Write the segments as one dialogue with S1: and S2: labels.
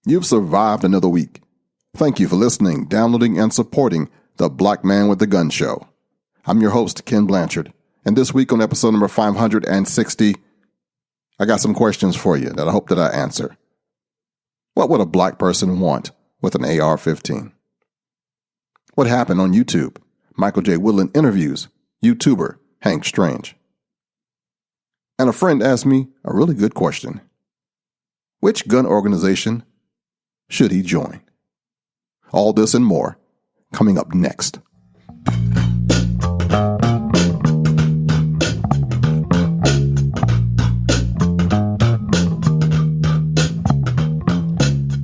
S1: You've survived another week. Thank you for listening, downloading, and supporting the Black Man with the Gun Show. I'm your host, Ken Blanchard, and this week on episode number 560, I got some questions for you that I hope that I answer. What would a black person want with an AR-15? What happened on YouTube? Michael J. Woodland interviews YouTuber Hank Strange. And a friend asked me a really good question. Which gun organization should he join? All this and more coming up next.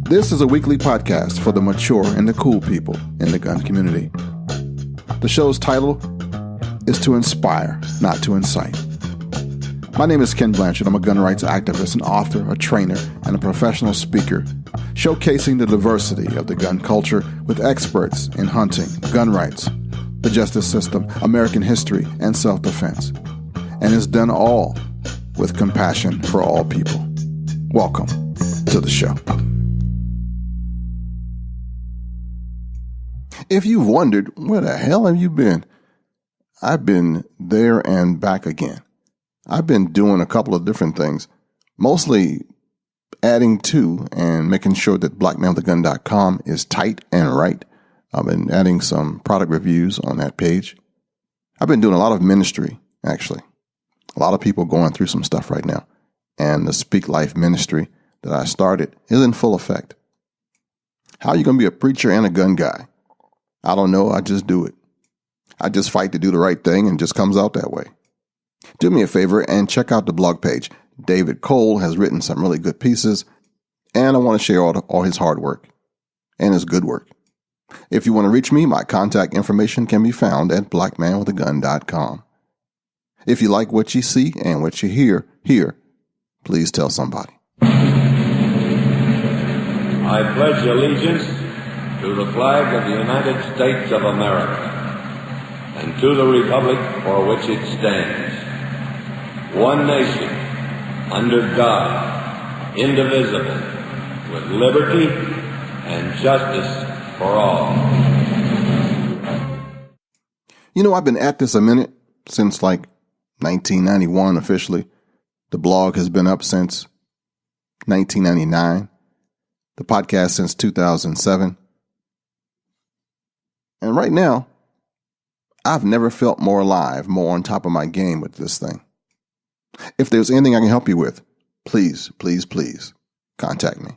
S1: This is a weekly podcast for the mature and the cool people in the gun community. The show's title is To Inspire, Not to Incite. My name is Ken Blanchard. I'm a gun rights activist, an author, a trainer, and a professional speaker, showcasing the diversity of the gun culture with experts in hunting, gun rights, the justice system, American history, and self-defense. And it's done all with compassion for all people. Welcome to the show. If you've wondered, where the hell have you been? I've been there and back again. I've been doing a couple of different things, mostly adding to and making sure that blackmanwiththegun.com is tight and right. I've been adding some product reviews on that page. I've been doing a lot of ministry, actually. A lot of people going through some stuff right now. And the Speak Life ministry that I started is in full effect. How are you going to be a preacher and a gun guy? I don't know. I just do it. I just fight to do the right thing and it just comes out that way. Do me a favor and check out the blog page. David Cole has written some really good pieces, and I want to share all his hard work and his good work. If you want to reach me, my contact information can be found at blackmanwiththegun.com. If you like what you see and what you hear here, please tell somebody.
S2: I pledge allegiance to the flag of the United States of America and to the republic for which it stands, one nation, under God, indivisible, with liberty and justice for all.
S1: You know, I've been at this a minute, since like 1991 officially. The blog has been up since 1999. The podcast since 2007. And right now, I've never felt more alive, more on top of my game with this thing. If there's anything I can help you with, please, please, please contact me.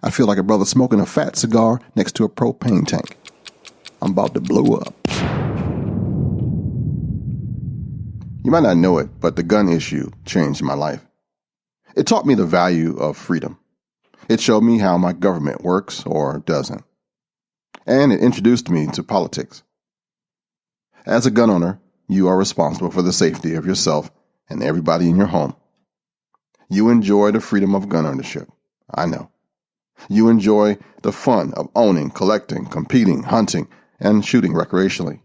S1: I feel like a brother smoking a fat cigar next to a propane tank. I'm about to blow up. You might not know it, but the gun issue changed my life. It taught me the value of freedom. It showed me how my government works or doesn't. And it introduced me to politics. As a gun owner, you are responsible for the safety of yourself and everybody in your home. You enjoy the freedom of gun ownership. I know. You enjoy the fun of owning, collecting, competing, hunting, and shooting recreationally.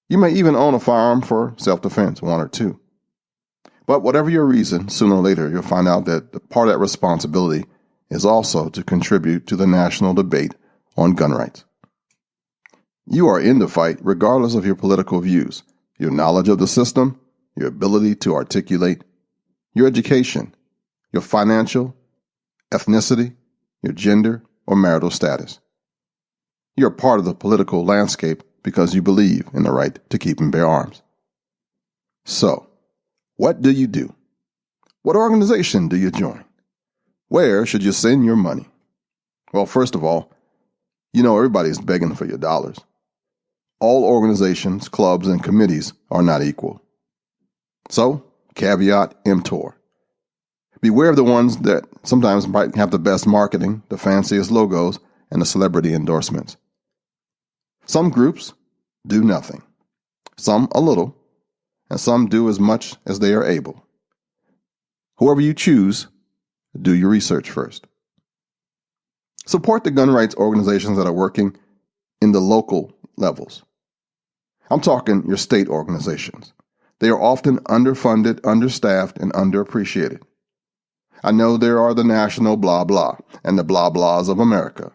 S1: You may even own a firearm for self-defense, one or two. But whatever your reason, sooner or later you'll find out that the part of that responsibility is also to contribute to the national debate on gun rights. You are in the fight regardless of your political views, your knowledge of the system, your ability to articulate, your education, your financial, ethnicity, your gender, or marital status. You're part of the political landscape because you believe in the right to keep and bear arms. So, what do you do? What organization do you join? Where should you send your money? Well, first of all, you know everybody's begging for your dollars. All organizations, clubs, and committees are not equal. So, caveat emptor. Beware of the ones that sometimes might have the best marketing, the fanciest logos, and the celebrity endorsements. Some groups do nothing, some a little, and some do as much as they are able. Whoever you choose, do your research first. Support the gun rights organizations that are working in the local levels. I'm talking your state organizations. They are often underfunded, understaffed, and underappreciated. I know there are the national blah blah and the blah blahs of America.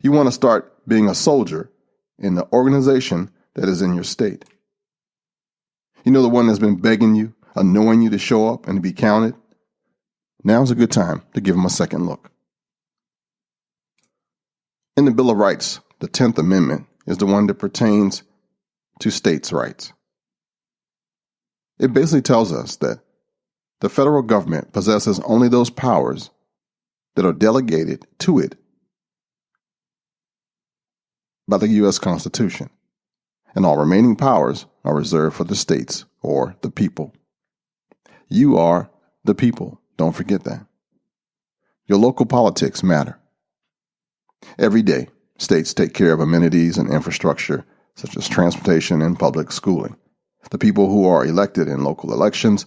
S1: You want to start being a soldier in the organization that is in your state. You know, the one that's been begging you, annoying you to show up and to be counted? Now's a good time to give them a second look. In the Bill of Rights, the 10th Amendment is the one that pertains to states' rights. It basically tells us that the federal government possesses only those powers that are delegated to it by the U.S. Constitution, and all remaining powers are reserved for the states or the people. You are the people. Don't forget that. Your local politics matter. Every day, states take care of amenities and infrastructure such as transportation and public schooling. The people who are elected in local elections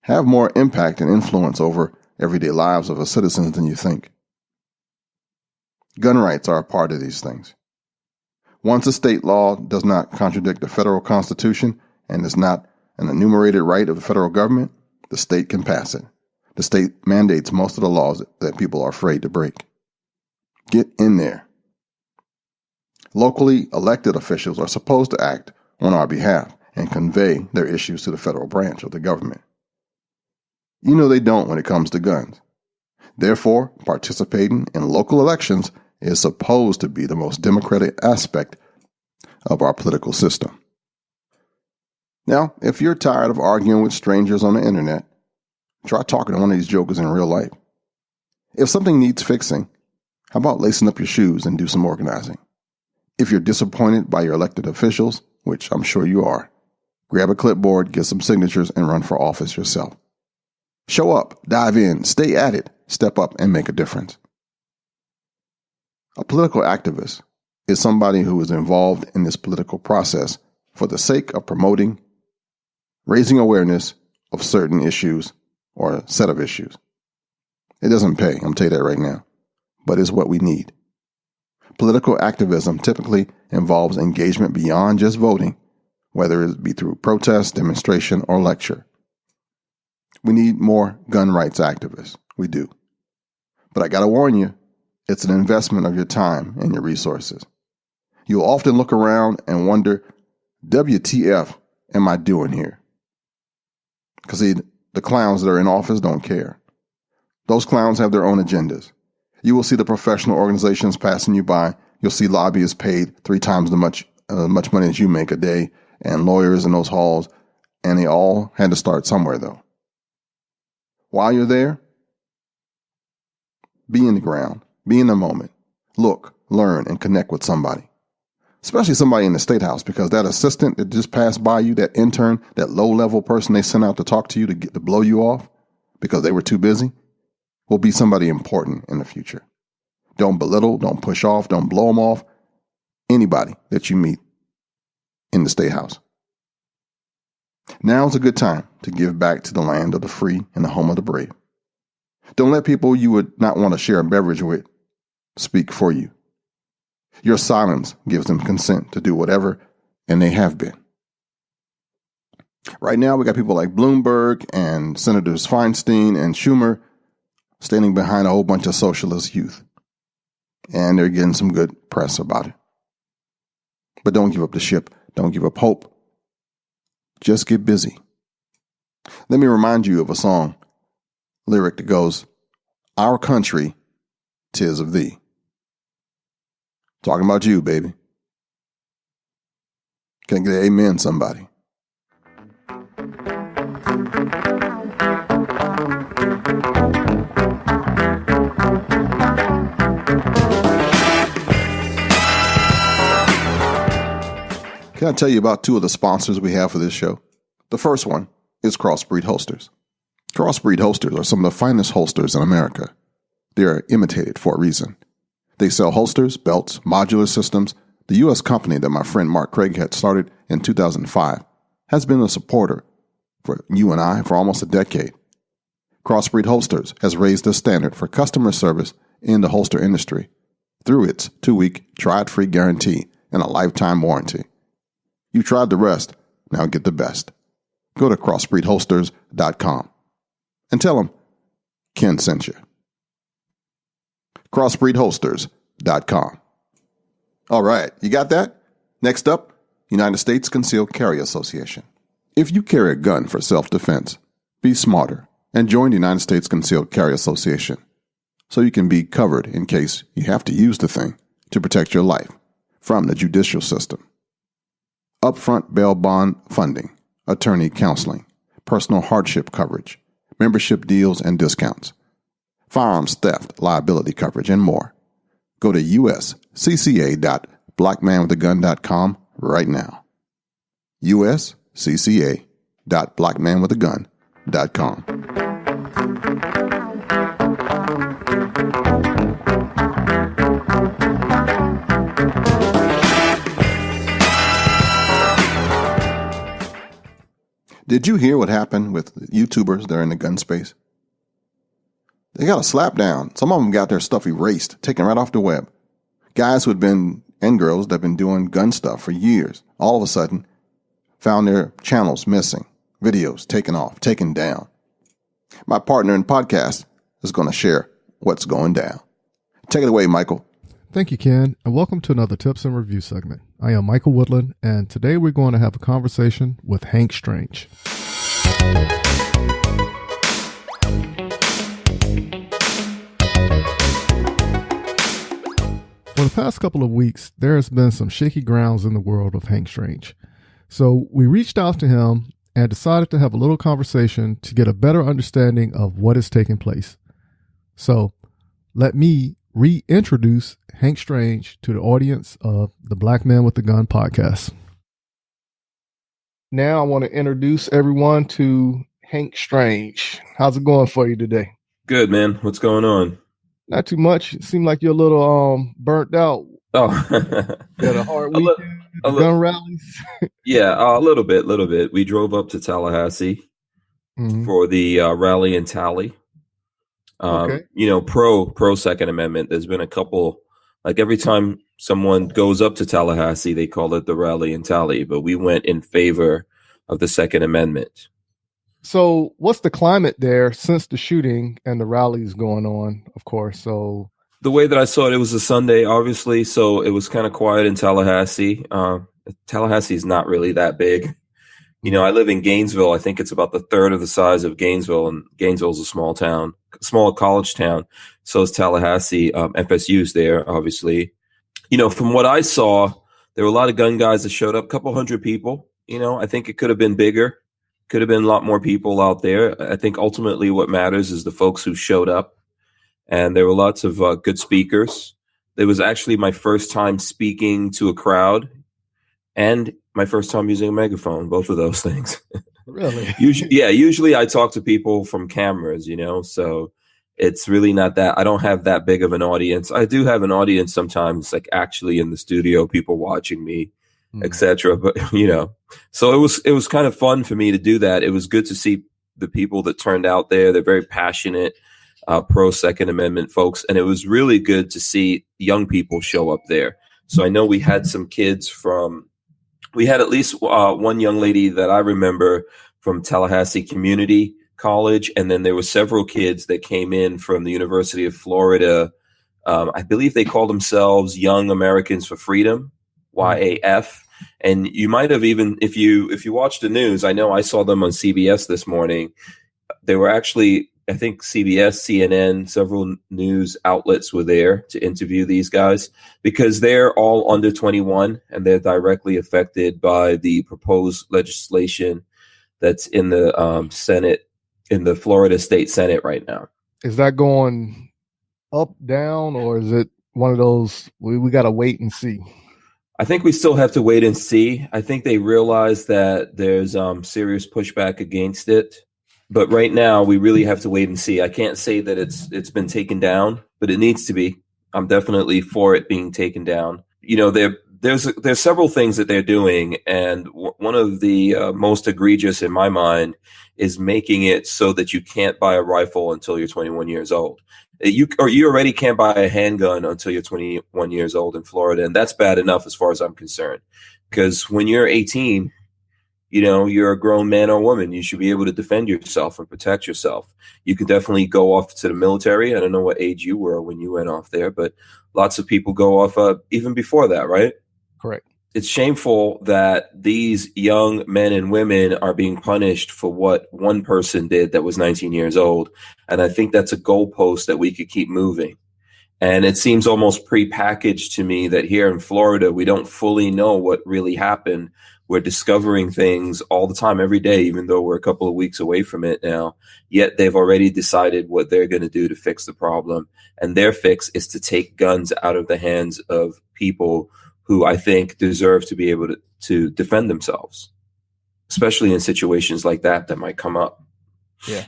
S1: have more impact and influence over everyday lives of the citizens than you think. Gun rights are a part of these things. Once a state law does not contradict the federal Constitution and is not an enumerated right of the federal government, the state can pass it. The state mandates most of the laws that people are afraid to break. Get in there. Locally elected officials are supposed to act on our behalf and convey their issues to the federal branch of the government. You know they don't when it comes to guns. Therefore, participating in local elections is supposed to be the most democratic aspect of our political system. Now, if you're tired of arguing with strangers on the internet, try talking to one of these jokers in real life. If something needs fixing, how about lacing up your shoes and do some organizing? If you're disappointed by your elected officials, which I'm sure you are, grab a clipboard, get some signatures, and run for office yourself. Show up, dive in, stay at it, step up, and make a difference. A political activist is somebody who is involved in this political process for the sake of promoting, raising awareness of certain issues or a set of issues. It doesn't pay, I'm telling you that right now, but it's what we need. Political activism typically involves engagement beyond just voting, whether it be through protest, demonstration, or lecture. We need more gun rights activists. We do. But I gotta warn you, it's an investment of your time and your resources. You'll often look around and wonder, WTF am I doing here? Because the clowns that are in office don't care. Those clowns have their own agendas. You will see the professional organizations passing you by. You'll see lobbyists paid 3 times the much money as you make a day, and lawyers in those halls, and they all had to start somewhere, though. While you're there, be in the ground, be in the moment, look, learn, and connect with somebody, especially somebody in the State House, because that assistant that just passed by you, that intern, that low-level person they sent out to talk to you to blow you off because they were too busy, will be somebody important in the future. Don't belittle, don't push off, don't blow them off. Anybody that you meet in the State House. Now is a good time to give back to the land of the free and the home of the brave. Don't let people you would not want to share a beverage with speak for you. Your silence gives them consent to do whatever, and they have been. Right now, we got people like Bloomberg and Senators Feinstein and Schumer standing behind a whole bunch of socialist youth. And they're getting some good press about it. But don't give up the ship. Don't give up hope. Just get busy. Let me remind you of a song lyric that goes, "Our country, 'tis of thee." Talking about you, baby. Can I get an amen, somebody? Can I tell you about 2 of the sponsors we have for this show? The first one is Crossbreed Holsters. Crossbreed Holsters are some of the finest holsters in America. They are imitated for a reason. They sell holsters, belts, modular systems. The U.S. company that my friend Mark Craig had started in 2005 has been a supporter for you and I for almost a decade. Crossbreed Holsters has raised the standard for customer service in the holster industry through its 2-week try-it-free guarantee and a lifetime warranty. You tried the rest, now get the best. Go to crossbreedholsters.com and tell them Ken sent you. Crossbreedholsters.com. All right, you got that? Next up, United States Concealed Carry Association. If you carry a gun for self-defense, be smarter and join the United States Concealed Carry Association so you can be covered in case you have to use the thing to protect your life from the judicial system. Upfront bail bond funding, attorney counseling, personal hardship coverage, membership deals and discounts, firearms theft, liability coverage, and more. Go to uscca.blackmanwithagun.com right now. uscca.blackmanwithagun.com. Did you hear what happened with YouTubers that are in the gun space? They got a slap down. Some of them got their stuff erased, taken right off the web. Guys who had been, and girls that have been doing gun stuff for years, all of a sudden found their channels missing, videos taken off, taken down. My partner in podcast is going to share what's going down. Take it away, Michael.
S3: Thank you, Ken, and welcome to another Tips and Review segment. I am Michael Woodland, and today we're going to have a conversation with Hank Strange. For the past couple of weeks, there has been some shaky grounds in the world of Hank Strange. So we reached out to him and decided to have a little conversation to get a better understanding of what is taking place. So let me reintroduce Hank Strange to the audience of the Black Man with the Gun podcast. Now I want to introduce everyone to Hank Strange. How's it going for you today?
S4: Good, man. What's going on?
S3: Not too much. It seemed like you're a little burnt out.
S4: Oh,
S3: got a hard weekend, gun rallies.
S4: Yeah, a little bit. We drove up to Tallahassee for the rally and tally.
S3: Okay.
S4: Pro Second Amendment. There's been a couple, like every time someone goes up to Tallahassee, they call it the rally and tally, but we went in favor of the Second Amendment.
S3: So what's the climate there since the shooting and the rallies going on, of course? So
S4: the way that I saw it, it was a Sunday, obviously, so it was kind of quiet in Tallahassee. Tallahassee is not really that big. I live in Gainesville. I think it's about the third of the size of Gainesville, and Gainesville's a small town, small college town. So is Tallahassee. FSU's there, obviously. From what I saw, there were a lot of gun guys that showed up, a couple hundred people. I think it could have been bigger, could have been a lot more people out there. I think ultimately what matters is the folks who showed up. And there were lots of good speakers. It was actually my first time speaking to a crowd and my first time using a megaphone, both of those things.
S3: Really?
S4: Usually I talk to people from cameras, so it's really not that. I don't have that big of an audience. I do have an audience sometimes, like actually in the studio, people watching me, etc. But, so it was kind of fun for me to do that. It was good to see the people that turned out there. They're very passionate. Pro Second Amendment folks. And it was really good to see young people show up there. So I know we had some kids we had at least one young lady that I remember from Tallahassee Community College. And then there were several kids that came in from the University of Florida. I believe they call themselves Young Americans for Freedom, YAF. And you might have even, if you watch the news, I know I saw them on CBS this morning. They were actually, I think CBS, CNN, several news outlets were there to interview these guys because they're all under 21 and they're directly affected by the proposed legislation that's in the Senate, in the Florida State Senate right now.
S3: Is that going up, down, or is it one of those, we got to wait and see?
S4: I think we still have to wait and see. I think they realize that there's serious pushback against it. But right now, we really have to wait and see. I can't say that it's been taken down, but it needs to be. I'm definitely for it being taken down. There's several things that they're doing, and one of the most egregious in my mind is making it so that you can't buy a rifle until you're 21 years old. You already can't buy a handgun until you're 21 years old in Florida, and that's bad enough as far as I'm concerned. Because when you're 18, You know, you're a grown man or woman. You should be able to defend yourself and protect yourself. You could definitely go off to the military. I don't know what age you were when you went off there, but lots of people go off even before that, right?
S3: Correct.
S4: It's shameful that these young men and women are being punished for what one person did that was 19 years old. And I think that's a goalpost that we could keep moving. And it seems almost prepackaged to me that here in Florida, we don't fully know what really happened. We're discovering things all the time, every day, even though we're a couple of weeks away from it now. Yet they've already decided what they're going to do to fix the problem. And their fix is to take guns out of the hands of people who I think deserve to be able to defend themselves, especially in situations like that might come up.
S3: Yeah.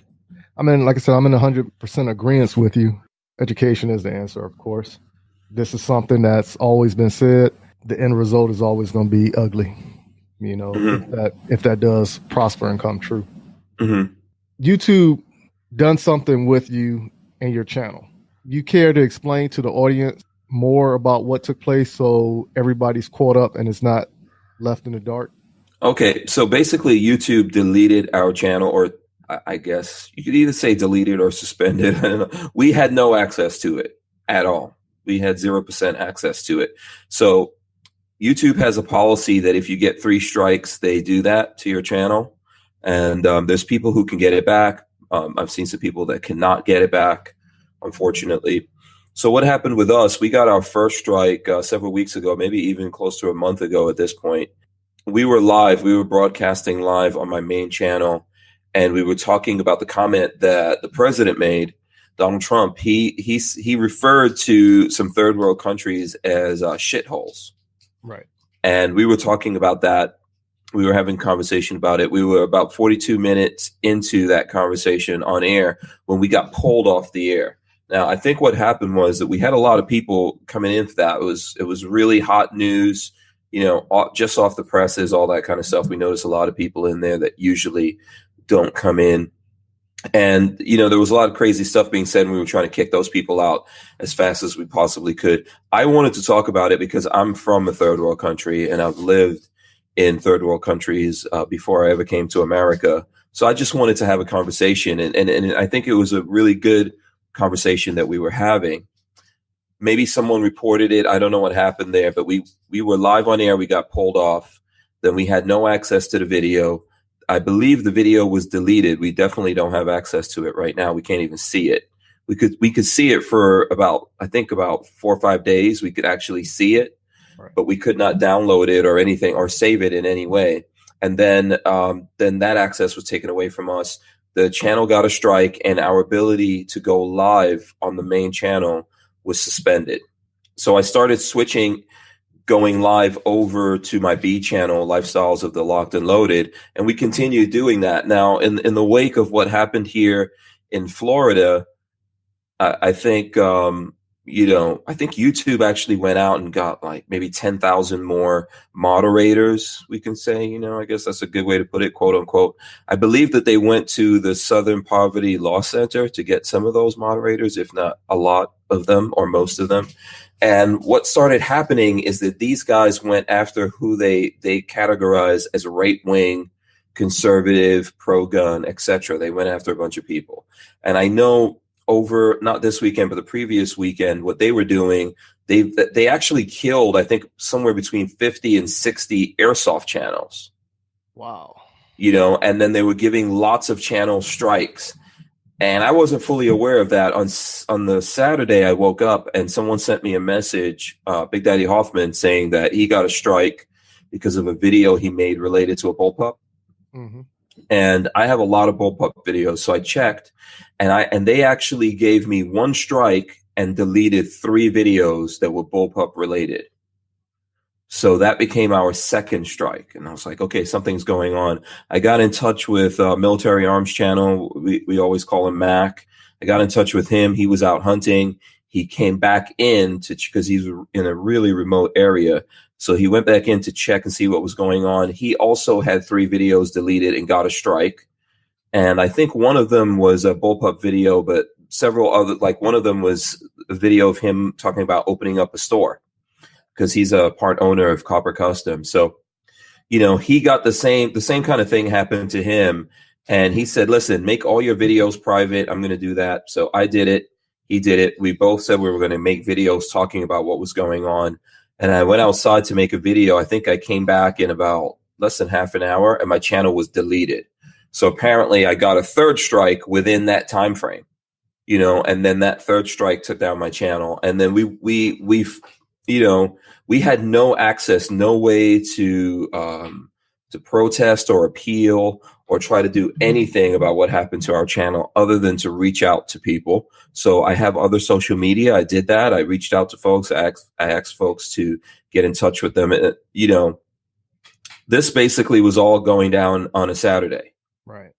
S3: I mean, like I said, I'm in 100% agreement with you. Education is the answer, of course. This is something that's always been said. The end result is always going to be ugly, you know, if that does prosper and come true. YouTube done something with you and your channel. You care to explain to the audience more about what took place so everybody's caught up and it's not left in the dark?
S4: Okay, so basically YouTube deleted our channel, or I guess you could either say deleted or suspended. I don't know. We had no access to it at all. We had 0% access to it. So YouTube has a policy that if you get 3 strikes, they do that to your channel. And there's people who can get it back. I've seen some people that cannot get it back, unfortunately. So what happened with us, we got our first strike several weeks ago, maybe even close to a month ago at this point. We were live. We were broadcasting live on my main channel. And we were talking about the comment that the president made, Donald Trump. He referred to some third world countries as shitholes.
S3: Right.
S4: And we were talking about that. We were having a conversation about it. We were about 42 minutes into that conversation on air when we got pulled off the air. Now, I think what happened was that we had a lot of people coming in for that. It was really hot news, you know, just off the presses, all that kind of stuff. We noticed a lot of people in there that usually don't come in. And, you know, there was a lot of crazy stuff being said, and we were trying to kick those people out as fast as we possibly could. I wanted to talk about it because I'm from a third world country, and I've lived in third world countries before I ever came to America. So I just wanted to have a conversation. And I think it was a really good conversation that we were having. Maybe someone reported it. I don't know what happened there, but we were live on air. We got pulled off. Then we had no access to the video. I believe the video was deleted. We definitely don't have access to it right now. We can't even see it. We could see it for about 4 or 5 days. We could actually see it, right, but we could not download it or anything or save it in any way. And then that access was taken away from us. The channel got a strike, and our ability to go live on the main channel was suspended. So I started going live over to my B channel, Lifestyles of the Locked and Loaded, and we continue doing that. Now, in the wake of what happened here in Florida, I think I think YouTube actually went out and got like maybe 10,000 more moderators, we can say, I guess that's a good way to put it, quote unquote. I believe that they went to the Southern Poverty Law Center to get some of those moderators, if not a lot of them or most of them. And what started happening is that these guys went after who they categorize as right-wing, conservative, pro-gun, etc. They went after a bunch of people. And I know over, not this weekend, but the previous weekend, what they were doing, they actually killed, I think, somewhere between 50 and 60 airsoft channels.
S3: Wow.
S4: And then they were giving lots of channel strikes. And I wasn't fully aware of that. On the Saturday, I woke up and someone sent me a message, Big Daddy Hoffman, saying that he got a strike because of a video he made related to a bullpup. Mm-hmm. And I have a lot of bullpup videos, so I checked, and they actually gave me one strike and deleted 3 videos that were bullpup related. So that became our second strike. And I was like, okay, something's going on. I got in touch with Military Arms Channel. We always call him Mac. I got in touch with him. He was out hunting. He came back in because he's in a really remote area. So he went back in to check and see what was going on. He also had 3 videos deleted and got a strike. And I think one of them was a bullpup video, but several other, like one of them was a video of him talking about opening up a store, because he's a part owner of Copper Custom. So he got the same kind of thing happened to him. And he said, listen, make all your videos private. I'm going to do that. So I did it. He did it. We both said we were going to make videos talking about what was going on. And I went outside to make a video. I think I came back in about less than half an hour and my channel was deleted. So apparently I got a third strike within that time frame, and then that third strike took down my channel. And then we had no access, no way to protest or appeal or try to do anything about what happened to our channel other than to reach out to people. So I have other social media. I did that. I reached out to folks. I asked folks to get in touch with them. This basically was all going down on a Saturday.
S3: Right.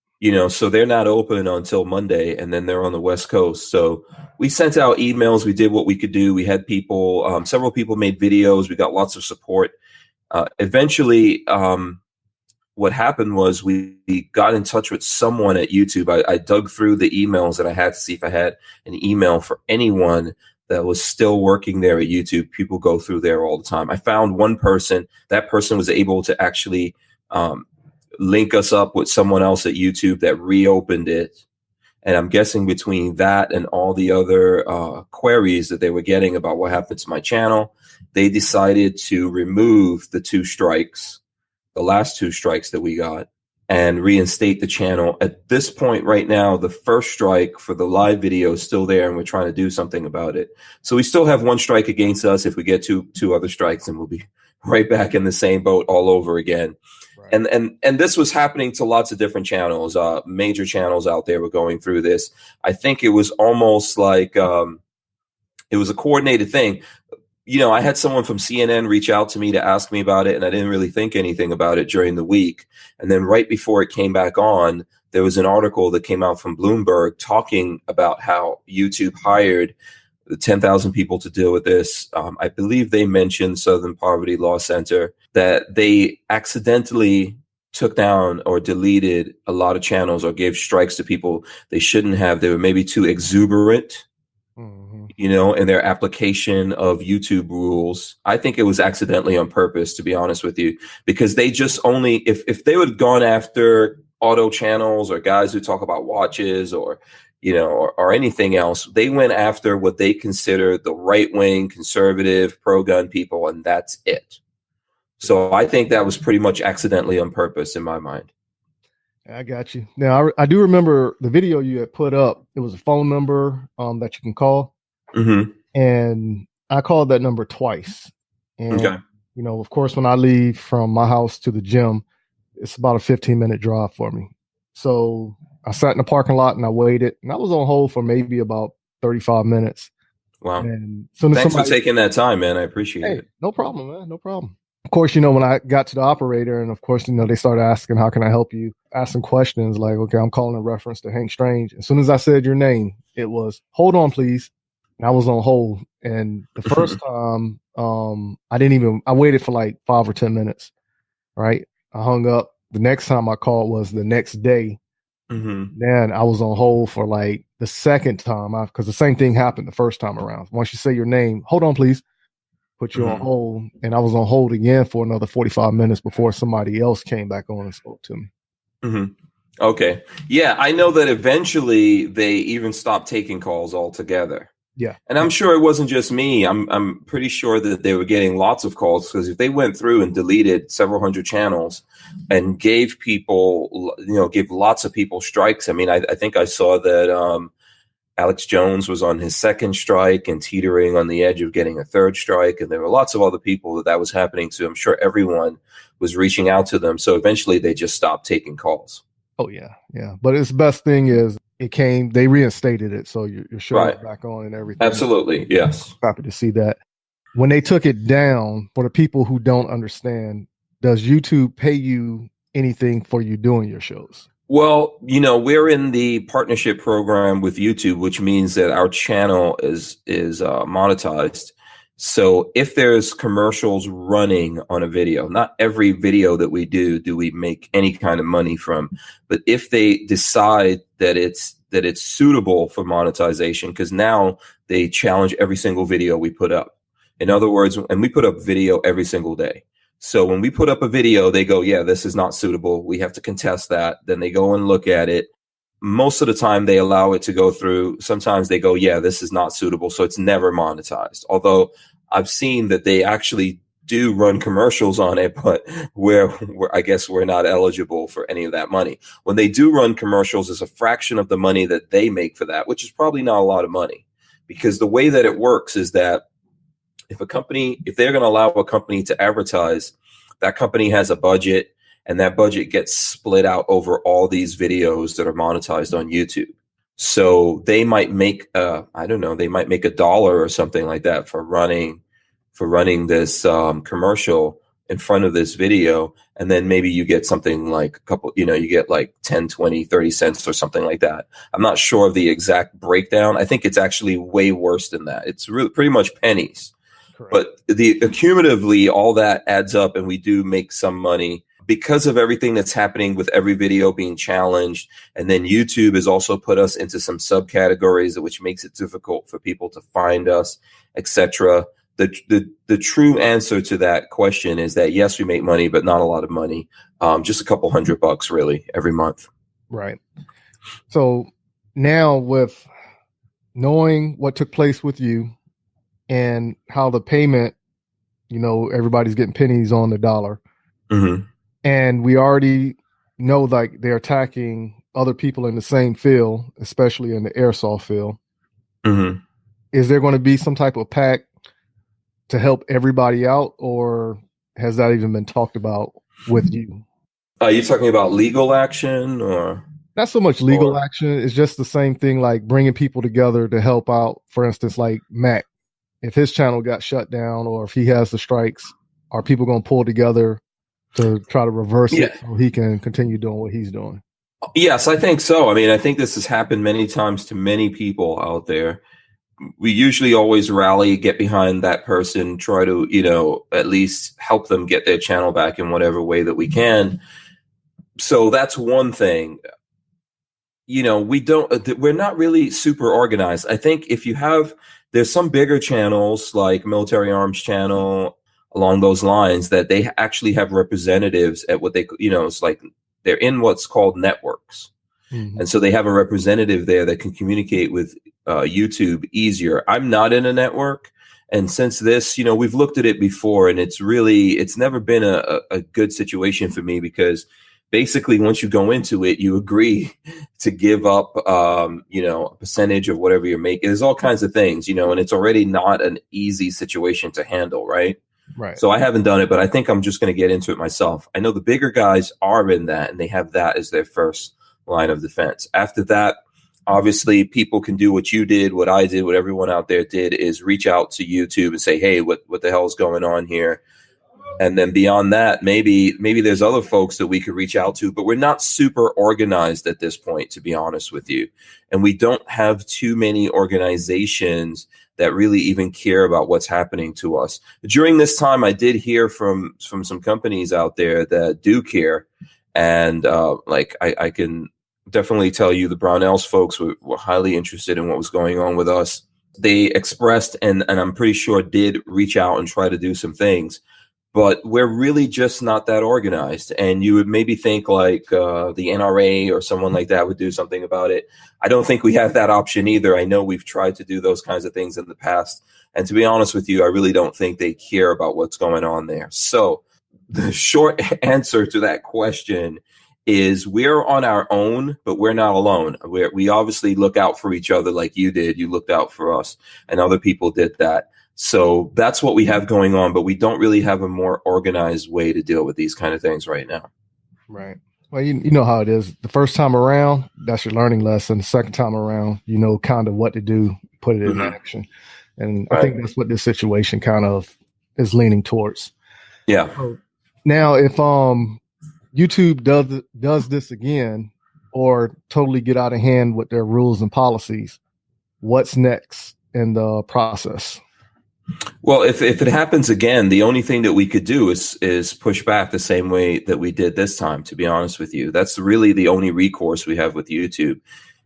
S4: So they're not open until Monday, and then they're on the West Coast. So we sent out emails. We did what we could do. We had people, several people made videos. We got lots of support. Eventually, what happened was we got in touch with someone at YouTube. I dug through the emails that I had to see if I had an email for anyone that was still working there at YouTube. People go through there all the time. I found one person. That person was able to actually link us up with someone else at YouTube that reopened it. And I'm guessing between that and all the other queries that they were getting about what happened to my channel, they decided to remove the the last two strikes that we got, and reinstate the channel. At this point right now, the first strike for the live video is still there, and we're trying to do something about it. So we still have one strike against us. If we get two other strikes, then we'll be right back in the same boat all over again. Right. And this was happening to lots of different channels. Major channels out there were going through this. I think it was almost like it was a coordinated thing. I had someone from CNN reach out to me to ask me about it, and I didn't really think anything about it during the week. And then right before it came back on, there was an article that came out from Bloomberg talking about how YouTube hired the 10,000 people to deal with this. I believe they mentioned Southern Poverty Law Center, that they accidentally took down or deleted a lot of channels or gave strikes to people they shouldn't have. They were maybe too exuberant, in their application of YouTube rules. I think it was accidentally on purpose, to be honest with you, because they just only, if they would have gone after auto channels or guys who talk about watches or anything else, they went after what they consider the right-wing, conservative, pro-gun people, and that's it. So I think that was pretty much accidentally on purpose in my mind.
S3: I got you. Now, I do remember the video you had put up. It was a phone number that you can call. Mm-hmm. And I called that number twice. And,
S4: okay.
S3: Of course, when I leave from my house to the gym, it's about a 15-minute drive for me. So I sat in the parking lot and I waited, and I was on hold for maybe about 35 minutes.
S4: Wow.
S3: And
S4: thanks for taking that time, man. I appreciate it.
S3: No problem, man. No problem. Of course, when I got to the operator, and of course, they started asking, how can I help you? Asking questions like, okay, I'm calling in reference to Hank Strange. As soon as I said your name, it was, hold on, please. And I was on hold. And the first time, I waited for like 5 or 10 minutes, right? I hung up. The next time I called was the next day. Mm-hmm. Then I was on hold for like the second time, because the same thing happened the first time around. Once you say your name, hold on, please. Put you on hold, and I was on hold again for another 45 minutes before somebody else came back on and spoke to me.
S4: Mm-hmm. Okay. Yeah, I know that eventually they even stopped taking calls altogether.
S3: Yeah.
S4: And I'm sure it wasn't just me. I'm pretty sure that they were getting lots of calls, because if they went through and deleted several hundred channels and gave people, give lots of people strikes. I mean, I think I saw that Alex Jones was on his second strike and teetering on the edge of getting a third strike. And there were lots of other people that was happening to. I'm sure everyone was reaching out to them. So eventually they just stopped taking calls.
S3: Oh, yeah. Yeah. But its best thing is they reinstated it. So your show is back on and everything.
S4: Absolutely. Yes.
S3: Happy to see that. When they took it down, for the people who don't understand, does YouTube pay you anything for you doing your shows?
S4: Well, we're in the partnership program with YouTube, which means that our channel is monetized. So if there's commercials running on a video, not every video that we do we make any kind of money from, but if they decide that it's suitable for monetization, because now they challenge every single video we put up. In other words, and we put up video every single day. So when we put up a video, they go, yeah, this is not suitable. We have to contest that. Then they go and look at it. Most of the time they allow it to go through. Sometimes they go, yeah, this is not suitable. So it's never monetized. Although I've seen that they actually do run commercials on it, but where I guess we're not eligible for any of that money. When they do run commercials, it's a fraction of the money that they make for that, which is probably not a lot of money, because the way that it works is that if they're going to allow a company to advertise, that company has a budget, and that budget gets split out over all these videos that are monetized on YouTube. So they might make they might make $1 or something like that for running this commercial in front of this video. And then maybe you get something like you get like 10, 20, 30 cents or something like that. I'm not sure of the exact breakdown. I think it's actually way worse than that. It's really pretty much pennies. Correct. But cumulatively, all that adds up, and we do make some money because of everything that's happening with every video being challenged. And then YouTube has also put us into some subcategories, which makes it difficult for people to find us, etc. The true answer to that question is that yes, we make money, but not a lot of money. Just a couple $100 really every month.
S3: Right. So now, with knowing what took place with you and how the payment, everybody's getting pennies on the dollar. Mm-hmm. And we already know like they're attacking other people in the same field, especially in the airsoft field. Mm-hmm. Is there going to be some type of pact to help everybody out, or has that even been talked about with you?
S4: Are you talking about legal action, or?
S3: Not so much legal action. It's just the same thing, like bringing people together to help out. For instance, like Mac, if his channel got shut down or if he has the strikes, are people going to pull together to try to reverse it so he can continue doing what he's doing?
S4: Yes, I think so. I mean, I think this has happened many times to many people out there. We usually always rally, get behind that person, try to, at least help them get their channel back in whatever way that we can. So that's one thing. We're not really super organized. I think there's some bigger channels like Military Arms Channel along those lines that they actually have representatives at what it's like they're in what's called networks. Mm-hmm. And so they have a representative there that can communicate with YouTube easier. I'm not in a network. And since this, we've looked at it before, and it's never been a good situation for me, because basically once you go into it, you agree to give up, a percentage of whatever you're making. There's all kinds of things, and it's already not an easy situation to handle. Right. Right. So I haven't done it, but I think I'm just going to get into it myself. I know the bigger guys are in that, and they have that as their first line of defense. After that, obviously people can do what you did, what I did, what everyone out there did, is reach out to YouTube and say, hey, what the hell is going on here? And then beyond that, maybe there's other folks that we could reach out to, but we're not super organized at this point, to be honest with you. And we don't have too many organizations that really even care about what's happening to us. During this time, I did hear from some companies out there that do care. And I can definitely tell you the Brownells folks were highly interested in what was going on with us. They expressed, and I'm pretty sure did reach out and try to do some things, but we're really just not that organized. And you would maybe think like the NRA or someone like that would do something about it. I don't think we have that option either. I know we've tried to do those kinds of things in the past. And to be honest with you, I really don't think they care about what's going on there. So the short answer to that question is we're on our own, but we're not alone. We obviously look out for each other like you did. You looked out for us, and other people did that. So that's what we have going on, but we don't really have a more organized way to deal with these kind of things right now.
S3: Right. Well, you know how it is. The first time around, that's your learning lesson. The second time around, you know kind of what to do, put it in action. And I think that's what this situation kind of is leaning towards.
S4: Yeah.
S3: So now, if YouTube does this again, or totally get out of hand with their rules and policies, what's next in the process?
S4: Well, if it happens again, the only thing that we could do is push back the same way that we did this time, to be honest with you. That's really the only recourse we have with YouTube.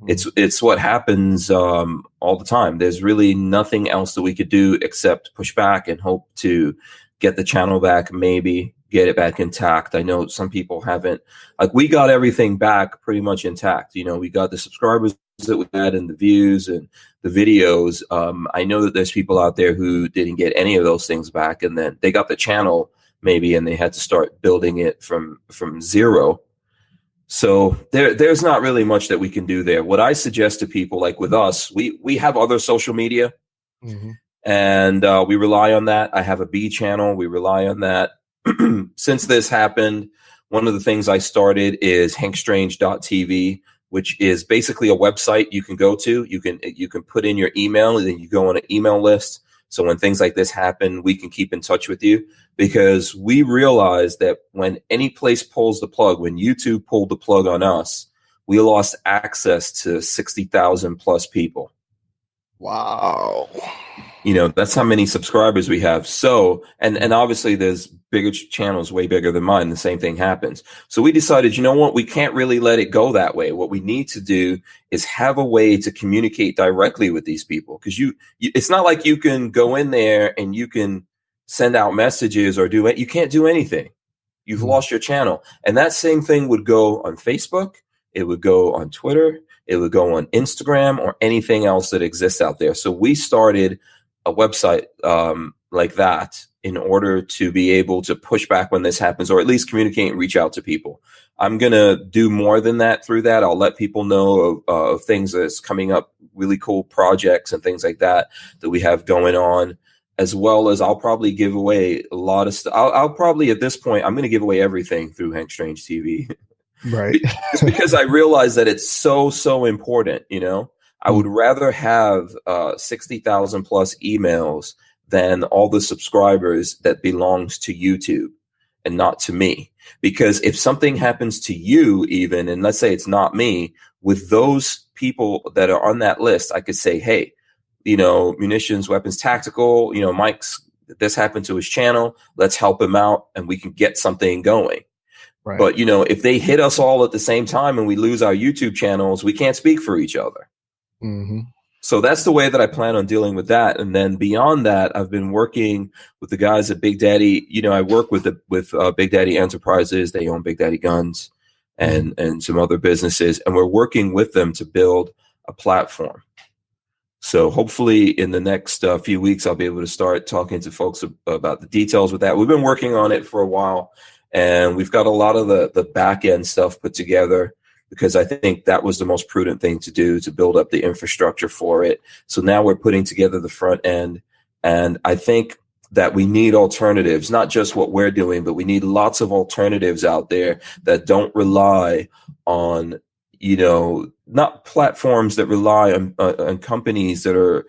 S4: It's what happens all the time. There's really nothing else that we could do except push back and hope to get the channel back, maybe. get it back intact. I know some people haven't. Like, we got everything back pretty much intact. You know, we got the subscribers that we had and the views and the videos. I know that there's people out there who didn't get any of those things back, and then they got the channel maybe, and they had to start building it from zero. So there's not really much that we can do there. What I suggest to people, like with us, we have other social media, and we rely on that. I have a B channel. We rely on that. Since this happened, one of the things I started is hankstrange.tv, which is basically a website you can go to. You can put in your email, and then you go on an email list. So when things like this happen, we can keep in touch with you, because we realize that when any place pulls the plug, when YouTube pulled the plug on us, we lost access to 60,000 plus people.
S3: Wow.
S4: You know, that's how many subscribers we have. So, and obviously there's bigger channels, way bigger than mine. The same thing happens. So we decided, you know what, we can't really let it go that way. What we need to do is have a way to communicate directly with these people. Because it's not like you can go in there and you can send out messages or do it. You can't do anything. You've lost your channel. And that same thing would go on Facebook. It would go on Twitter. It would go on Instagram or anything else that exists out there. So we started a website like that in order to be able to push back when this happens, or at least communicate and reach out to people. I'm going to do more than that through that. I'll let people know of things that's coming up, really cool projects and things like that we have going on, as well as I'll probably give away a lot of stuff. I'll probably, at this point, I'm going to give away everything through Hank Strange TV.
S3: Right.
S4: Just because I realize that it's so important, you know. I would rather have 60,000 plus emails than all the subscribers that belongs to YouTube and not to me. Because if something happens to you, even, and let's say it's not me, with those people that are on that list, I could say, hey, you know, Munitions, Weapons, Tactical, you know, Mike's, this happened to his channel. Let's help him out and we can get something going. Right. But, you know, if they hit us all at the same time and we lose our YouTube channels, we can't speak for each other. So that's the way that I plan on dealing with that. And then beyond that, I've been working with the guys at Big Daddy. You know, I work with Big Daddy Enterprises. They own Big Daddy Guns and some other businesses. And we're working with them to build a platform. So hopefully in the next few weeks, I'll be able to start talking to folks about the details with that. We've been working on it for a while, and we've got a lot of the back end stuff put together, because I think that was the most prudent thing to do, to build up the infrastructure for it. So now we're putting together the front end. And I think that we need alternatives, not just what we're doing, but we need lots of alternatives out there that don't rely on, you know, not platforms that rely on companies that are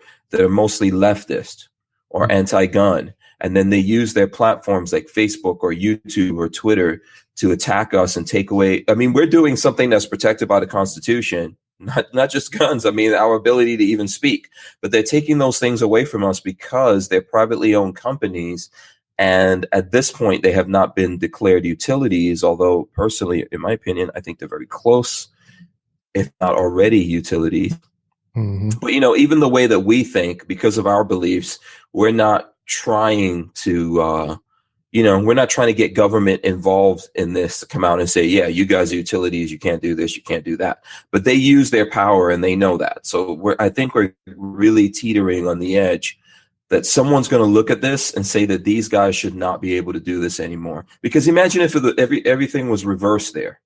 S4: mostly leftist or anti-gun. And then they use their platforms like Facebook or YouTube or Twitter to attack us and take away. I mean, we're doing something that's protected by the Constitution, not just guns. I mean, our ability to even speak, but they're taking those things away from us because they're privately owned companies. And at this point, they have not been declared utilities, although personally, in my opinion, I think they're very close, if not already utilities. But, you know, even the way that we think, because of our beliefs, we're not trying to, we're not trying to get government involved in this to come out and say, yeah, you guys are utilities. You can't do this. You can't do that. But they use their power and they know that. So I think we're really teetering on the edge that someone's going to look at this and say that these guys should not be able to do this anymore. Because imagine if everything was reversed there.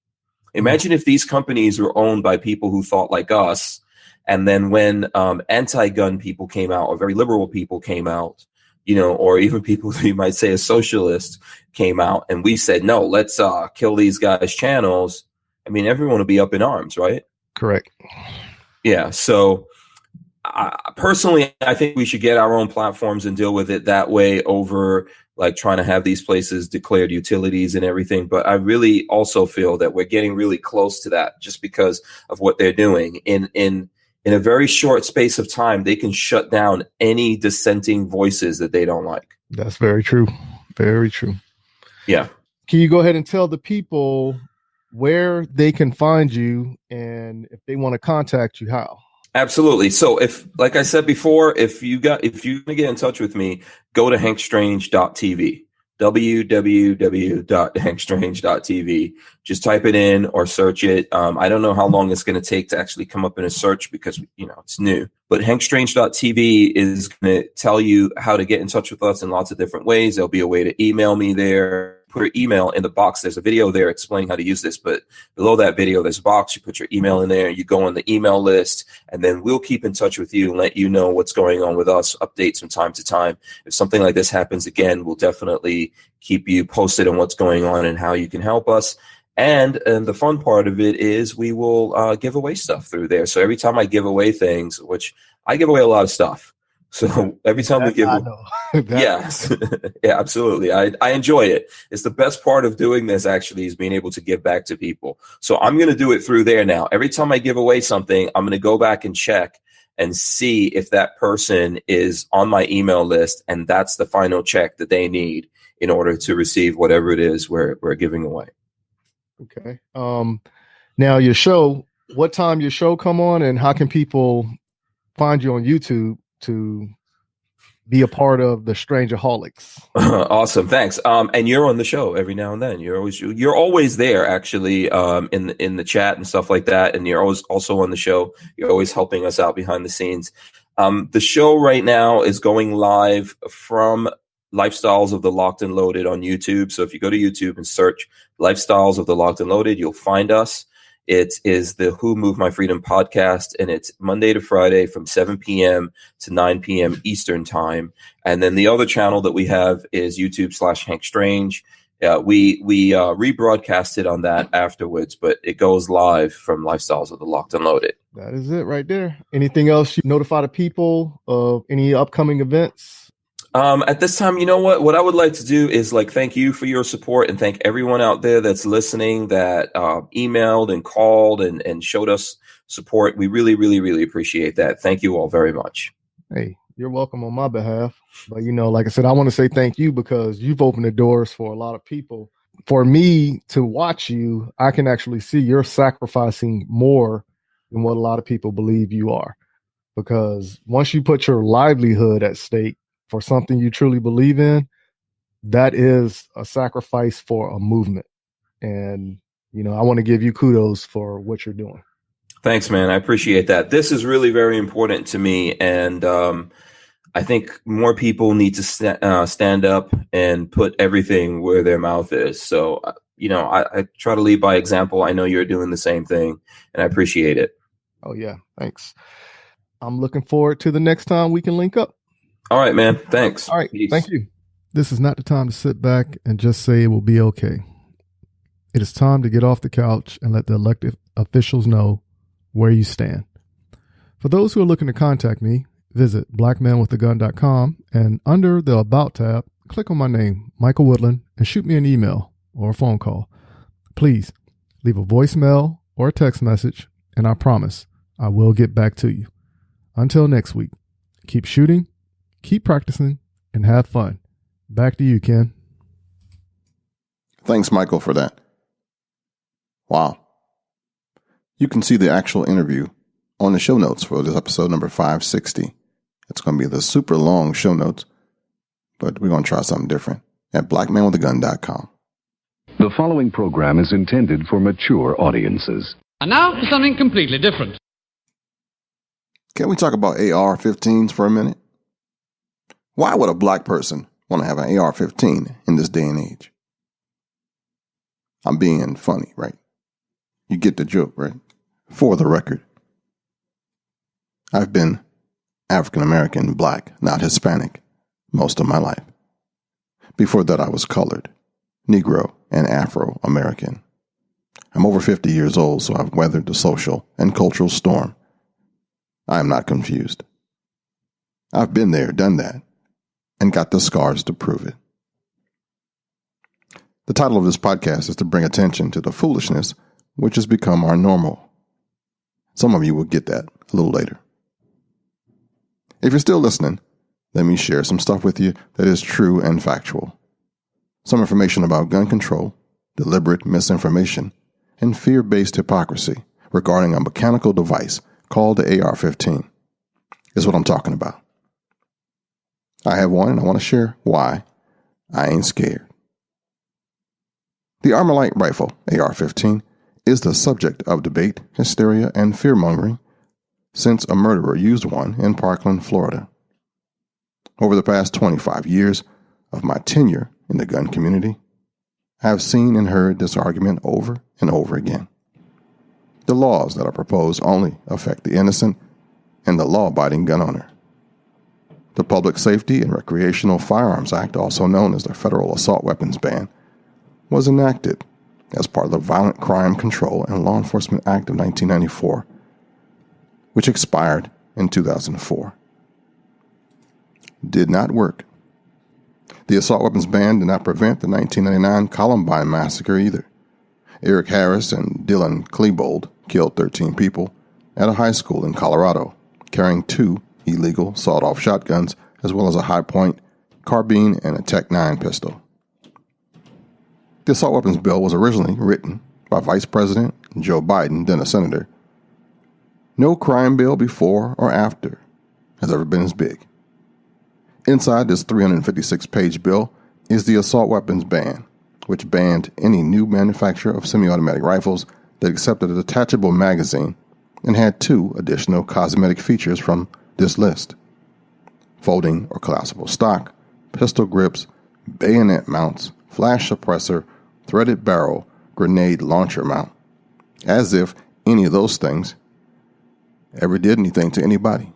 S4: Imagine if these companies were owned by people who thought like us. And then when anti-gun people came out, or very liberal people came out, you know, or even people who you might say as socialists came out, and we said, no, let's kill these guys' channels. I mean, everyone will be up in arms, right?
S3: Correct.
S4: Yeah. So personally, I think we should get our own platforms and deal with it that way over like trying to have these places declared utilities and everything. But I really also feel that we're getting really close to that just because of what they're doing. In a very short space of time, they can shut down any dissenting voices that they don't like.
S3: That's very true. Very true.
S4: Yeah.
S3: Can you go ahead and tell the people where they can find you, and if they want to contact you, how?
S4: Absolutely. So if, like I said before, if you want to get in touch with me, go to hankstrange.tv. www.hankstrange.tv. Just type it in or search it. I don't know how long it's going to take to actually come up in a search because, it's new. But hankstrange.tv is going to tell you how to get in touch with us in lots of different ways. There'll be a way to email me there. Put your email in the box. There's a video there explaining how to use this, but below that video, there's a box. You put your email in there, you go on the email list, and then we'll keep in touch with you and let you know what's going on with us, updates from time to time. If something like this happens again, we'll definitely keep you posted on what's going on and how you can help us. And the fun part of it is we will give away stuff through there. So every time I give away things, which I give away a lot of stuff. So every time we give, yes, yeah, absolutely. I enjoy it. It's the best part of doing this, actually, is being able to give back to people. So I'm going to do it through there now. Every time I give away something, I'm going to go back and check and see if that person is on my email list. And that's the final check that they need in order to receive whatever it is we're giving away.
S3: Okay. Now your show, what time your show come on, and how can people find you on YouTube to be a part of the Strangerholics?
S4: Awesome, thanks. And you're on the show every now and then. You're always there, actually, in the chat and stuff like that. And you're always also on the show. You're always helping us out behind the scenes. The show right now is going live from Lifestyles of the Locked and Loaded on YouTube. So if you go to YouTube and search Lifestyles of the Locked and Loaded, you'll find us. It is the Who Moved My Freedom podcast, and it's Monday to Friday from 7 p.m. to 9 p.m. Eastern time. And then the other channel that we have is YouTube/Hank Strange. We rebroadcast it on that afterwards, but it goes live from Lifestyles of the Locked and Loaded.
S3: That is it right there. Anything else you notify the people of, any upcoming events?
S4: At this time, you know what I would like to do is thank you for your support and thank everyone out there that's listening, that emailed and called and showed us support. We really, really, really appreciate that. Thank you all very much.
S3: Hey, you're welcome on my behalf. But, like I said, I want to say thank you because you've opened the doors for a lot of people. For me to watch you, I can actually see you're sacrificing more than what a lot of people believe you are. Because once you put your livelihood at stake for something you truly believe in, that is a sacrifice for a movement. And, I want to give you kudos for what you're doing.
S4: Thanks, man. I appreciate that. This is really very important to me. And I think more people need to stand up and put everything where their mouth is. So, I try to lead by example. I know you're doing the same thing, and I appreciate it.
S3: Oh, yeah. Thanks. I'm looking forward to the next time we can link up.
S4: All right, man. Thanks.
S3: All right.
S4: Peace.
S3: Thank you. This is not the time to sit back and just say it will be okay. It is time to get off the couch and let the elected officials know where you stand. For those who are looking to contact me, visit blackmanwithagun.com and under the About tab, click on my name, Michael Woodland, and shoot me an email or a phone call. Please leave a voicemail or a text message, and I promise I will get back to you. Until next week, keep shooting, keep practicing, and have fun. Back to you, Ken.
S1: Thanks, Michael, for that. Wow. You can see the actual interview on the show notes for this episode number 560. It's going to be the super long show notes, but we're going to try something different at blackmanwithagun.com.
S5: The following program is intended for mature audiences.
S6: And now for something completely different.
S1: Can we talk about AR-15s for a minute? Why would a black person want to have an AR-15 in this day and age? I'm being funny, right? You get the joke, right? For the record, I've been African American, black, not Hispanic, most of my life. Before that, I was colored, Negro, and Afro-American. I'm over 50 years old, so I've weathered the social and cultural storm. I am not confused. I've been there, done that, and got the scars to prove it. The title of this podcast is to bring attention to the foolishness which has become our normal. Some of you will get that a little later. If you're still listening, let me share some stuff with you that is true and factual. Some information about gun control, deliberate misinformation, and fear-based hypocrisy regarding a mechanical device called the AR-15 is what I'm talking about. I have one, and I want to share why I ain't scared. The Armalite rifle, AR-15, is the subject of debate, hysteria, and fear-mongering since a murderer used one in Parkland, Florida. Over the past 25 years of my tenure in the gun community, I have seen and heard this argument over and over again. The laws that are proposed only affect the innocent and the law-abiding gun owner. The Public Safety and Recreational Firearms Act, also known as the Federal Assault Weapons Ban, was enacted as part of the Violent Crime Control and Law Enforcement Act of 1994, which expired in 2004. Did not work. The assault weapons ban did not prevent the 1999 Columbine massacre either. Eric Harris and Dylan Klebold killed 13 people at a high school in Colorado, carrying 2 illegal sawed-off shotguns as well as a high-point carbine and a Tech-9 pistol. The assault weapons bill was originally written by Vice President Joe Biden, then a senator. No crime bill before or after has ever been as big. Inside this 356-page bill is the assault weapons ban, which banned any new manufacturer of semi-automatic rifles that accepted a detachable magazine and had 2 additional cosmetic features from this list: folding or collapsible stock, pistol grips, bayonet mounts, flash suppressor, threaded barrel, grenade launcher mount. As if any of those things ever did anything to anybody.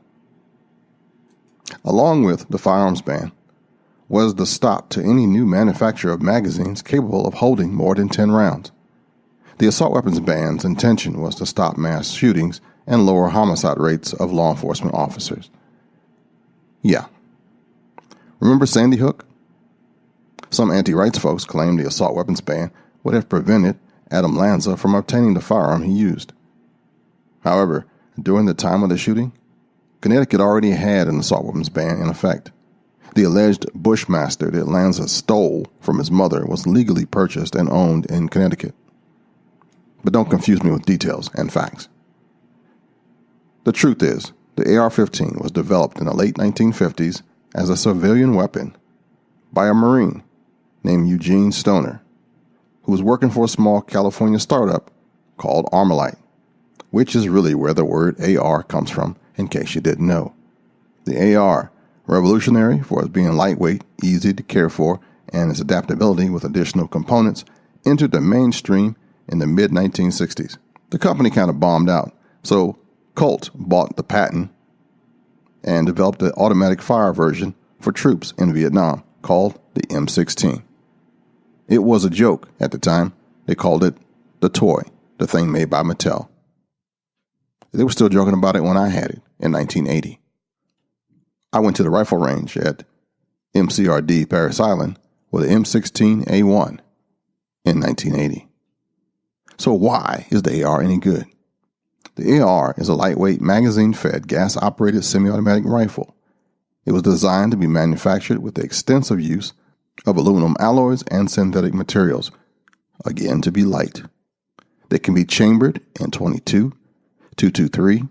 S1: Along with the firearms ban was the stop to any new manufacturer of magazines capable of holding more than 10 rounds. The assault weapons ban's intention was to stop mass shootings and lower homicide rates of law enforcement officers. Yeah. Remember Sandy Hook? Some anti-rights folks claimed the assault weapons ban would have prevented Adam Lanza from obtaining the firearm he used. However, during the time of the shooting, Connecticut already had an assault weapons ban in effect. The alleged Bushmaster that Lanza stole from his mother was legally purchased and owned in Connecticut. But don't confuse me with details and facts. The truth is, the AR-15 was developed in the late 1950s as a civilian weapon by a Marine named Eugene Stoner, who was working for a small California startup called Armalite, which is really where the word AR comes from, in case you didn't know. The AR, revolutionary for its being lightweight, easy to care for, and its adaptability with additional components, entered the mainstream in the mid-1960s. The company kind of bombed out, so Colt bought the patent and developed an automatic fire version for troops in Vietnam called the M16. It was a joke at the time. They called it the toy, the thing made by Mattel. They were still joking about it when I had it in 1980. I went to the rifle range at MCRD Paris Island with an M16A1 in 1980. So why is the AR any good? The AR is a lightweight magazine-fed gas-operated semi-automatic rifle. It was designed to be manufactured with the extensive use of aluminum alloys and synthetic materials, again to be light. They can be chambered in 22, 223,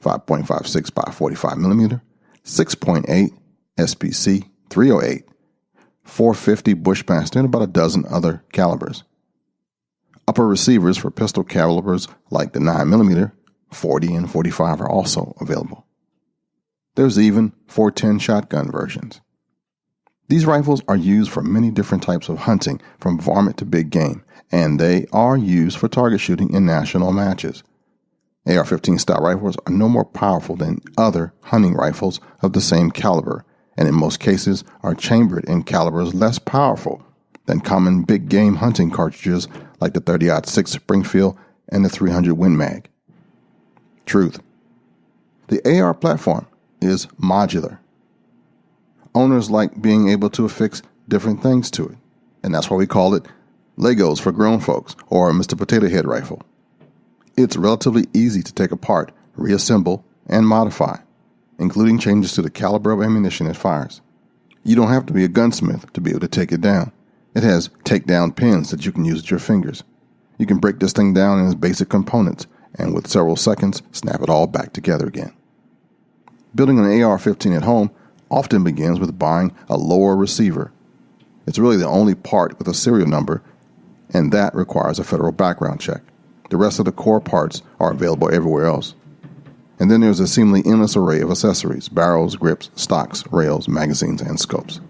S1: 5.56 by 45 millimeter, 6.8 SPC 308, 450 Bushmaster, and about a dozen other calibers. Upper receivers for pistol calibers like the 9mm, 40 and 45 are also available. There's even 410 shotgun versions. These rifles are used for many different types of hunting, from varmint to big game, and they are used for target shooting in national matches. AR-15 style rifles are no more powerful than other hunting rifles of the same caliber, and in most cases are chambered in calibers less powerful than common big game hunting cartridges like the 30-06 Springfield and the 300 Win Mag. Truth. The AR platform is modular. Owners like being able to affix different things to it, and that's why we call it Legos for grown folks or Mr. Potato Head rifle. It's relatively easy to take apart, reassemble, and modify, including changes to the caliber of ammunition it fires. You don't have to be a gunsmith to be able to take it down. It has take-down pins that you can use with your fingers. You can break this thing down in its basic components, and with several seconds, snap it all back together again. Building an AR-15 at home often begins with buying a lower receiver. It's really the only part with a serial number and that requires a federal background check. The rest of the core parts are available everywhere else. And then there's a seemingly endless array of accessories: barrels, grips, stocks, rails, magazines, and scopes.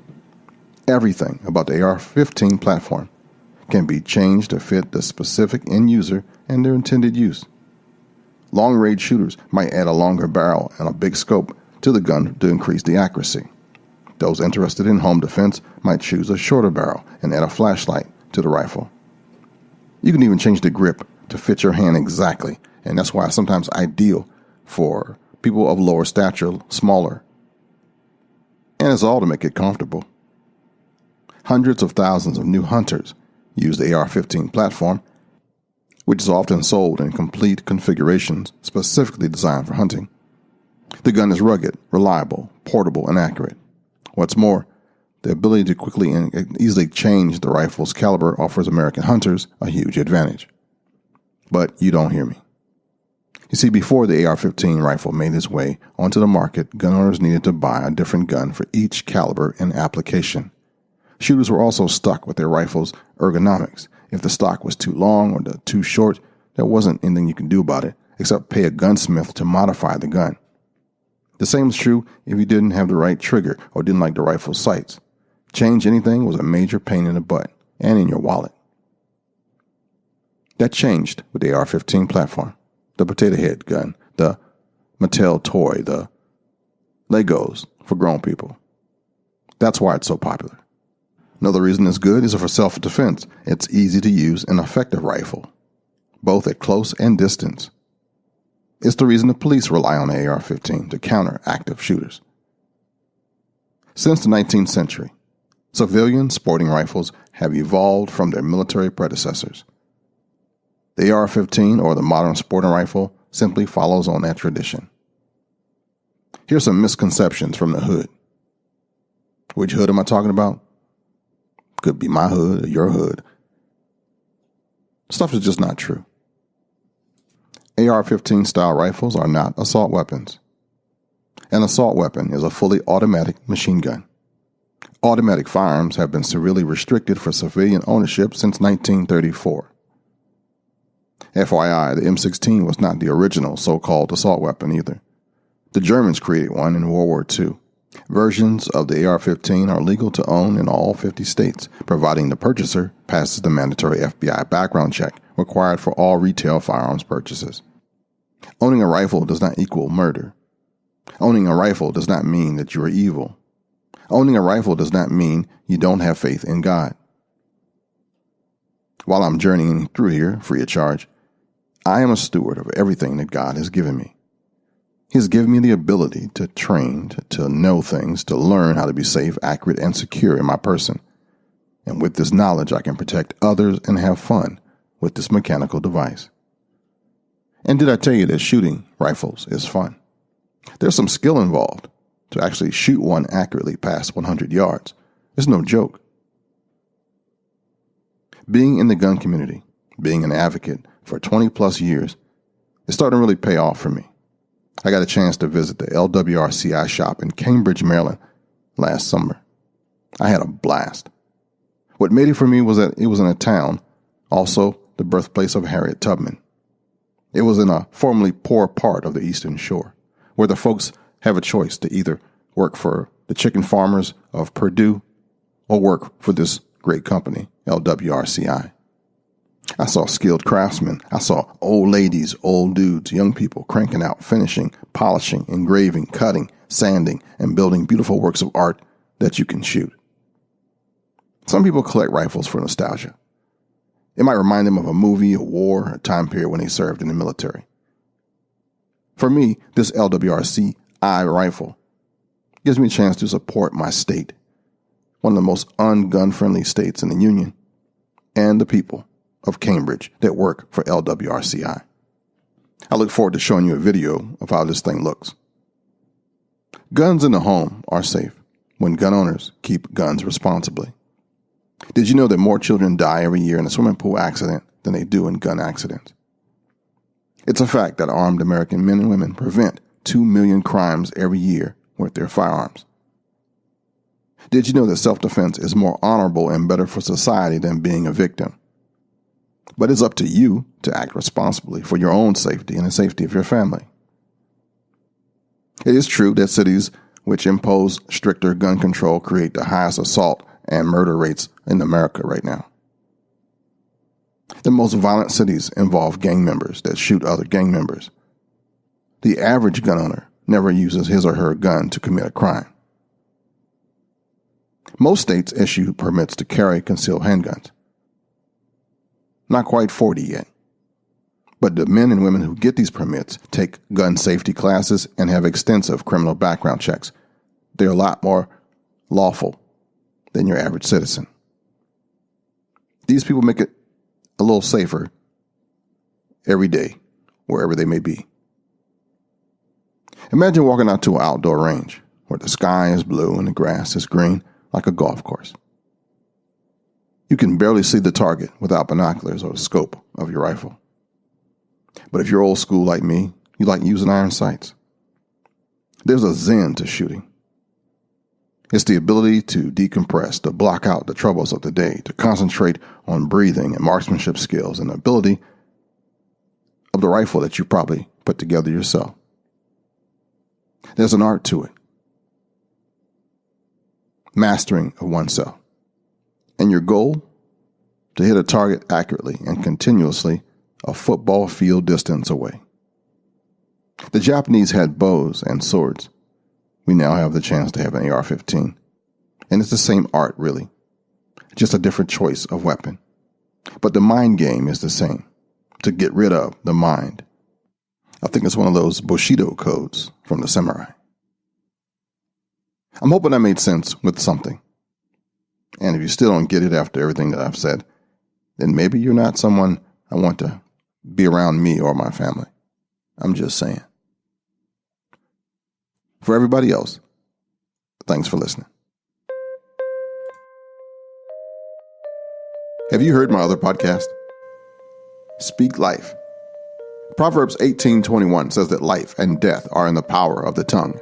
S1: Everything about the AR-15 platform can be changed to fit the specific end user and their intended use. Long-range shooters might add a longer barrel and a big scope to the gun to increase the accuracy. Those interested in home defense might choose a shorter barrel and add a flashlight to the rifle. You can even change the grip to fit your hand exactly, and that's why it's sometimes ideal for people of lower stature, smaller. And it's all to make it comfortable. Hundreds of thousands of new hunters use the AR-15 platform, which is often sold in complete configurations specifically designed for hunting. The gun is rugged, reliable, portable, and accurate. What's more, the ability to quickly and easily change the rifle's caliber offers American hunters a huge advantage. But you don't hear me. You see, before the AR-15 rifle made its way onto the market, gun owners needed to buy a different gun for each caliber and application. Shooters were also stuck with their rifles' ergonomics. If the stock was too long or too short, there wasn't anything you could do about it except pay a gunsmith to modify the gun. The same is true if you didn't have the right trigger or didn't like the rifle's sights. Change anything was a major pain in the butt and in your wallet. That changed with the AR-15 platform, the potato head gun, the Mattel toy, the Legos for grown people. That's why it's so popular. Another reason it's good is for self-defense. It's easy to use and effective rifle, both at close and distance. It's the reason the police rely on the AR-15 to counter active shooters. Since the 19th century, civilian sporting rifles have evolved from their military predecessors. The AR-15, or the modern sporting rifle, simply follows on that tradition. Here's some misconceptions from the hood. Which hood am I talking about? Could be my hood or your hood. Stuff is just not true. AR-15 style rifles are not assault weapons. An assault weapon is a fully automatic machine gun. Automatic firearms have been severely restricted for civilian ownership since 1934. FYI, the M16 was not the original so-called assault weapon either. The Germans created one in World War II. Versions of the AR-15 are legal to own in all 50 states, providing the purchaser passes the mandatory FBI background check required for all retail firearms purchases. Owning a rifle does not equal murder. Owning a rifle does not mean that you are evil. Owning a rifle does not mean you don't have faith in God. While I'm journeying through here, free of charge, I am a steward of everything that God has given me. He has given me the ability to train, to know things, to learn how to be safe, accurate, and secure in my person. And with this knowledge, I can protect others and have fun with this mechanical device. And did I tell you that shooting rifles is fun? There's some skill involved to actually shoot one accurately past 100 yards. It's no joke. Being in the gun community, being an advocate for 20 plus years, is starting to really pay off for me. I got a chance to visit the LWRCI shop in Cambridge, Maryland last summer. I had a blast. What made it for me was that it was in a town, also the birthplace of Harriet Tubman. It was in a formerly poor part of the Eastern Shore, where the folks have a choice to either work for the chicken farmers of Purdue or work for this great company, LWRCI. I saw skilled craftsmen. I saw old ladies, old dudes, young people cranking out, finishing, polishing, engraving, cutting, sanding, and building beautiful works of art that you can shoot. Some people collect rifles for nostalgia. It might remind them of a movie, a war, a time period when they served in the military. For me, this LWRCI rifle gives me a chance to support my state, one of the most un-gun-friendly states in the Union, and the people of Cambridge that work for LWRCI. I look forward to showing you a video of how this thing looks. Guns in the home are safe when gun owners keep guns responsibly. Did you know that more children die every year in a swimming pool accident than they do in gun accidents? It's a fact that armed American men and women prevent 2 million crimes every year with their firearms. Did you know that self-defense is more honorable and better for society than being a victim? But it's up to you to act responsibly for your own safety and the safety of your family. It is true that cities which impose stricter gun control create the highest assault and murder rates in America right now. The most violent cities involve gang members that shoot other gang members. The average gun owner never uses his or her gun to commit a crime. Most states issue permits to carry concealed handguns. Not quite 40 yet. But the men and women who get these permits take gun safety classes and have extensive criminal background checks. They're a lot more lawful than your average citizen. These people make it a little safer every day, wherever they may be. Imagine walking out to an outdoor range where the sky is blue and the grass is green like a golf course. You can barely see the target without binoculars or the scope of your rifle. But if you're old school like me, you like using iron sights. There's a zen to shooting. It's the ability to decompress, to block out the troubles of the day, to concentrate on breathing and marksmanship skills and the ability of the rifle that you probably put together yourself. There's an art to it. Mastering of oneself. And your goal? To hit a target accurately and continuously a football field distance away. The Japanese had bows and swords. We now have the chance to have an AR-15. And it's the same art, really. Just a different choice of weapon. But the mind game is the same. To get rid of the mind. I think it's one of those Bushido codes from the samurai. I'm hoping I made sense with something. And if you still don't get it after everything that I've said, then maybe you're not someone I want to be around me or my family. I'm just saying. For everybody else, thanks for listening. Have you heard my other podcast? Speak Life. Proverbs 18:21 says that life and death are in the power of the tongue.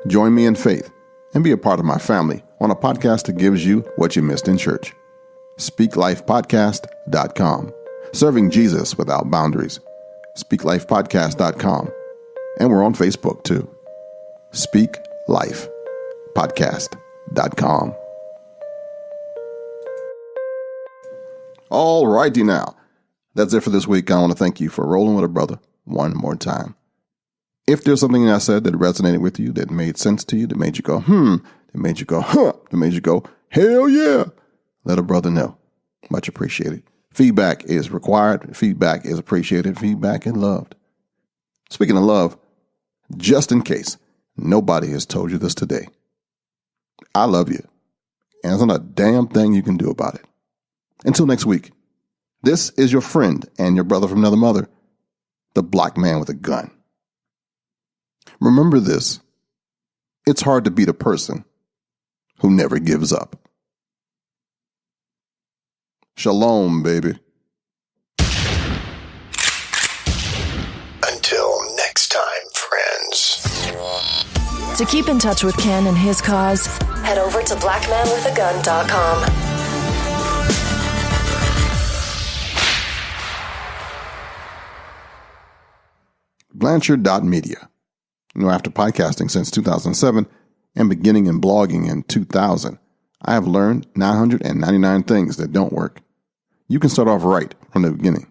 S1: Join me in faith and be a part of my family on a podcast that gives you what you missed in church. SpeakLifePodcast.com. Serving Jesus without boundaries. SpeakLifePodcast.com. And we're on Facebook too. SpeakLifePodcast.com. All righty now. That's it for this week. I want to thank you for rolling with a brother one more time. If there's something I said that resonated with you, that made sense to you, that made you go, that made you go, that made you go, hell yeah, let a brother know. Much appreciated. Feedback is required. Feedback is appreciated. Feedback is loved. Speaking of love, just in case nobody has told you this today, I love you. And there's not a damn thing you can do about it. Until next week, this is your friend and your brother from another mother, the black man with a gun. Remember this. It's hard to beat a person who never gives up. Shalom, baby.
S7: Until next time, friends.
S8: To keep in touch with Ken and his cause, head over to blackmanwithagun.com.
S1: Blanchard.media. After podcasting since 2007 and beginning in blogging in 2000, I have learned 999 things that don't work. You can start off right from the beginning.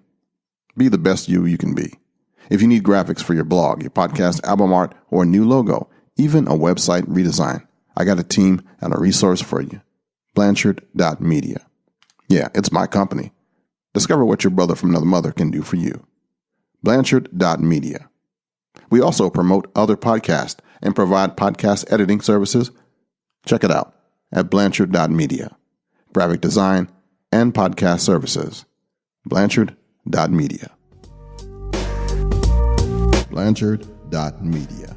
S1: Be the best you can be. If you need graphics for your blog, your podcast, album art, or a new logo, even a website redesign, I got a team and a resource for you. Blanchard.media. Yeah, it's my company. Discover what your brother from another mother can do for you. Blanchard.media. We also promote other podcasts and provide podcast editing services. Check it out at Blanchard.media. Graphic design and podcast services. Blanchard.media. Blanchard.media.